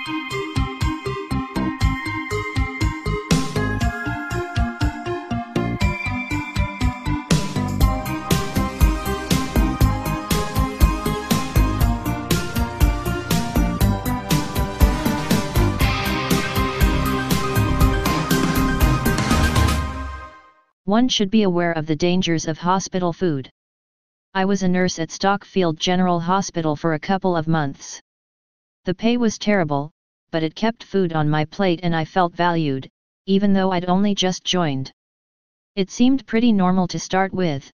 One should be aware of the dangers of hospital food. I was a nurse at Stockfield General Hospital for a couple of months. The pay was terrible, but it kept food on my plate and I felt valued, even though I'd only just joined. It seemed pretty normal to start with.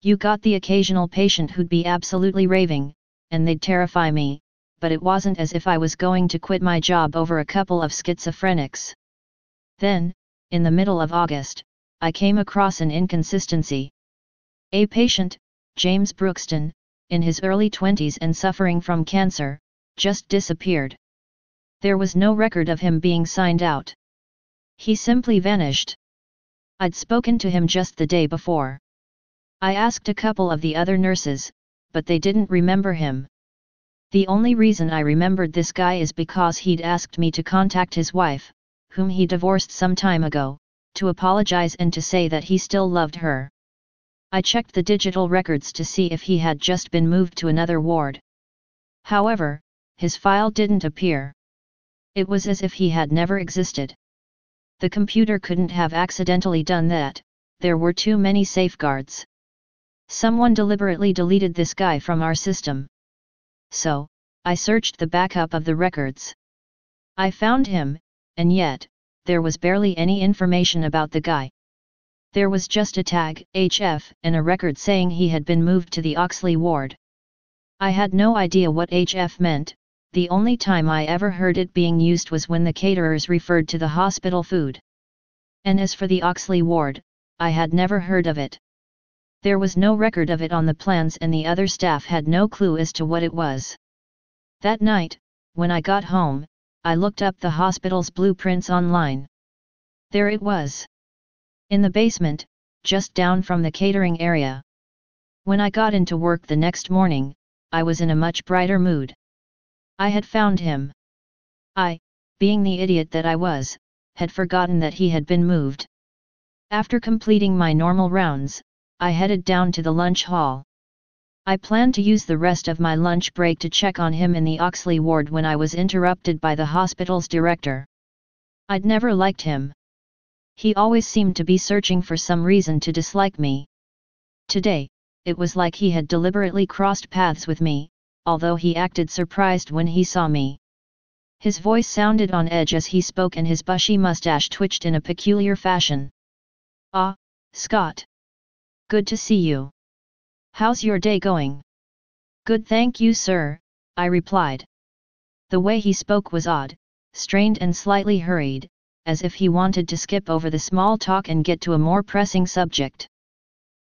You got the occasional patient who'd be absolutely raving, and they'd terrify me, but it wasn't as if I was going to quit my job over a couple of schizophrenics. Then, in the middle of August, I came across an inconsistency. A patient, James Brookston, in his early 20s and suffering from cancer, just disappeared. There was no record of him being signed out. He simply vanished. I'd spoken to him just the day before. I asked a couple of the other nurses, but they didn't remember him. The only reason I remembered this guy is because he'd asked me to contact his wife, whom he divorced some time ago, to apologize and to say that he still loved her. I checked the digital records to see if he had just been moved to another ward. However, his file didn't appear. It was as if he had never existed. The computer couldn't have accidentally done that, there were too many safeguards. Someone deliberately deleted this guy from our system. So, I searched the backup of the records. I found him, and yet, there was barely any information about the guy. There was just a tag, HF, and a record saying he had been moved to the Oxley ward. I had no idea what HF meant, the only time I ever heard it being used was when the caterers referred to the hospital food. And as for the Oxley ward, I had never heard of it. There was no record of it on the plans and the other staff had no clue as to what it was. That night, when I got home, I looked up the hospital's blueprints online. There it was. In the basement, just down from the catering area. When I got into work the next morning, I was in a much brighter mood. I had found him. I, being the idiot that I was, had forgotten that he had been moved. After completing my normal rounds, I headed down to the lunch hall. I planned to use the rest of my lunch break to check on him in the Oxley ward when I was interrupted by the hospital's director. I'd never liked him. He always seemed to be searching for some reason to dislike me. Today, it was like he had deliberately crossed paths with me, although he acted surprised when he saw me. His voice sounded on edge as he spoke and his bushy mustache twitched in a peculiar fashion. "Ah, Scott. Good to see you. How's your day going?" "Good, thank you, sir," I replied. The way he spoke was odd, strained and slightly hurried, as if he wanted to skip over the small talk and get to a more pressing subject.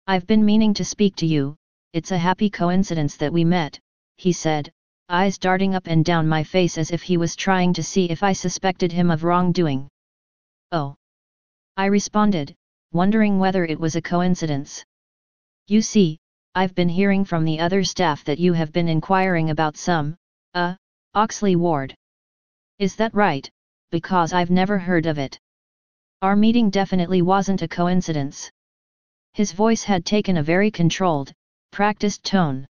"I've been meaning to speak to you, it's a happy coincidence that we met," he said, eyes darting up and down my face as if he was trying to see if I suspected him of wrongdoing. "Oh," I responded, wondering whether it was a coincidence. "You see, I've been hearing from the other staff that you have been inquiring about some, Oxley ward. Is that right? Because I've never heard of it." Our meeting definitely wasn't a coincidence. His voice had taken a very controlled, practiced tone.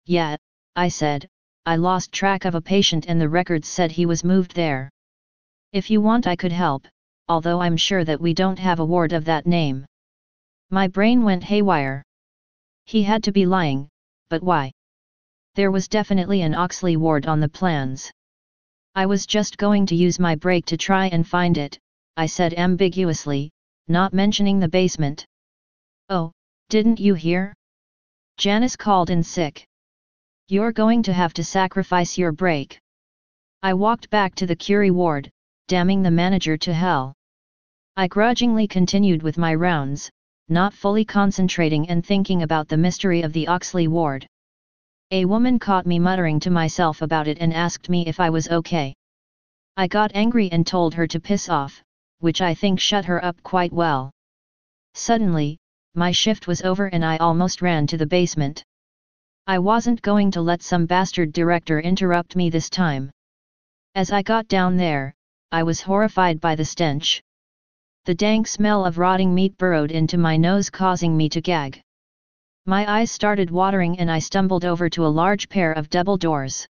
Yeah, I said, "I lost track of a patient and the records said he was moved there. If you want I could help, although I'm sure that we don't have a ward of that name." My brain went haywire. He had to be lying, but why? There was definitely an Oxley ward on the plans. "I was just going to use my break to try and find it," I said ambiguously, not mentioning the basement. "Oh, didn't you hear? Janice called in sick. You're going to have to sacrifice your break." I walked back to the Curie ward, damning the manager to hell. I grudgingly continued with my rounds, not fully concentrating and thinking about the mystery of the Oxley ward. A woman caught me muttering to myself about it and asked me if I was okay. I got angry and told her to piss off, which I think shut her up quite well. Suddenly, my shift was over and I almost ran to the basement. I wasn't going to let some bastard director interrupt me this time. As I got down there, I was horrified by the stench. The dank smell of rotting meat burrowed into my nose, causing me to gag. My eyes started watering and I stumbled over to a large pair of double doors.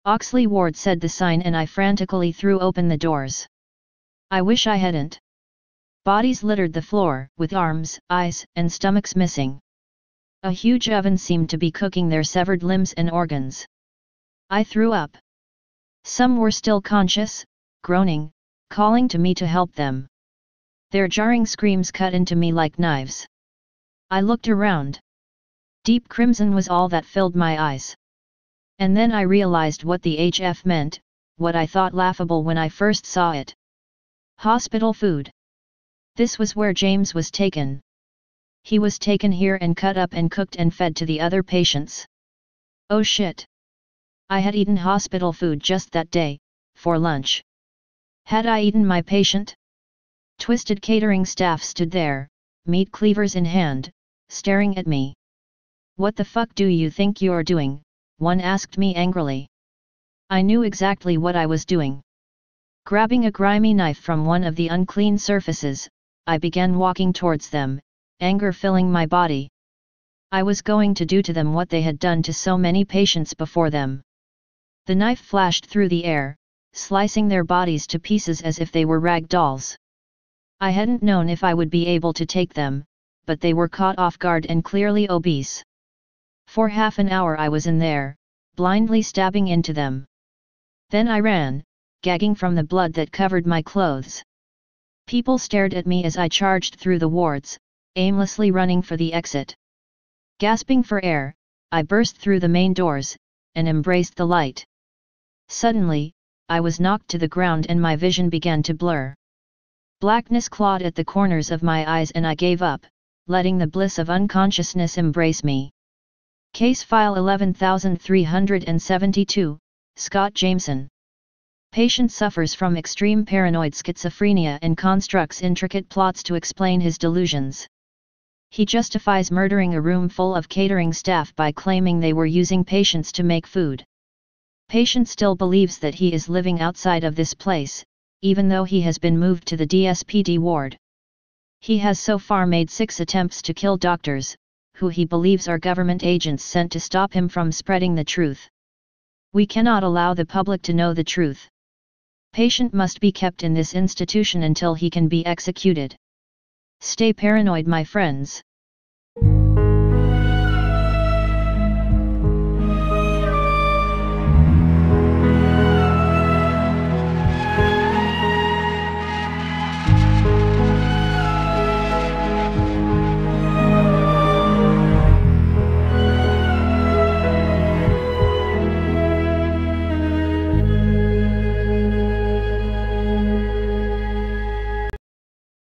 "Oxley Ward," said the sign, and I frantically threw open the doors. I wish I hadn't. Bodies littered the floor, with arms, eyes, and stomachs missing. A huge oven seemed to be cooking their severed limbs and organs. I threw up. Some were still conscious, groaning, calling to me to help them. Their jarring screams cut into me like knives. I looked around. Deep crimson was all that filled my eyes. And then I realized what the HF meant, what I thought laughable when I first saw it. Hospital food. This was where James was taken. He was taken here and cut up and cooked and fed to the other patients. Oh shit. I had eaten hospital food just that day, for lunch. Had I eaten my patient? Twisted catering staff stood there, meat cleavers in hand, staring at me. "What the fuck do you think you're doing?" one asked me angrily. I knew exactly what I was doing. Grabbing a grimy knife from one of the unclean surfaces, I began walking towards them, anger filling my body. I was going to do to them what they had done to so many patients before them. The knife flashed through the air, slicing their bodies to pieces as if they were rag dolls. I hadn't known if I would be able to take them, but they were caught off guard and clearly obese. For half an hour I was in there, blindly stabbing into them. Then I ran, gagging from the blood that covered my clothes. People stared at me as I charged through the wards, aimlessly running for the exit. Gasping for air, I burst through the main doors, and embraced the light. Suddenly, I was knocked to the ground and my vision began to blur. Blackness clawed at the corners of my eyes and I gave up, letting the bliss of unconsciousness embrace me. Case File 11372, Scott Jameson. Patient suffers from extreme paranoid schizophrenia and constructs intricate plots to explain his delusions. He justifies murdering a room full of catering staff by claiming they were using patients to make food. Patient still believes that he is living outside of this place, even though he has been moved to the DSPD ward. He has so far made 6 attempts to kill doctors, who he believes are government agents sent to stop him from spreading the truth. We cannot allow the public to know the truth. Patient must be kept in this institution until he can be executed. Stay paranoid, my friends.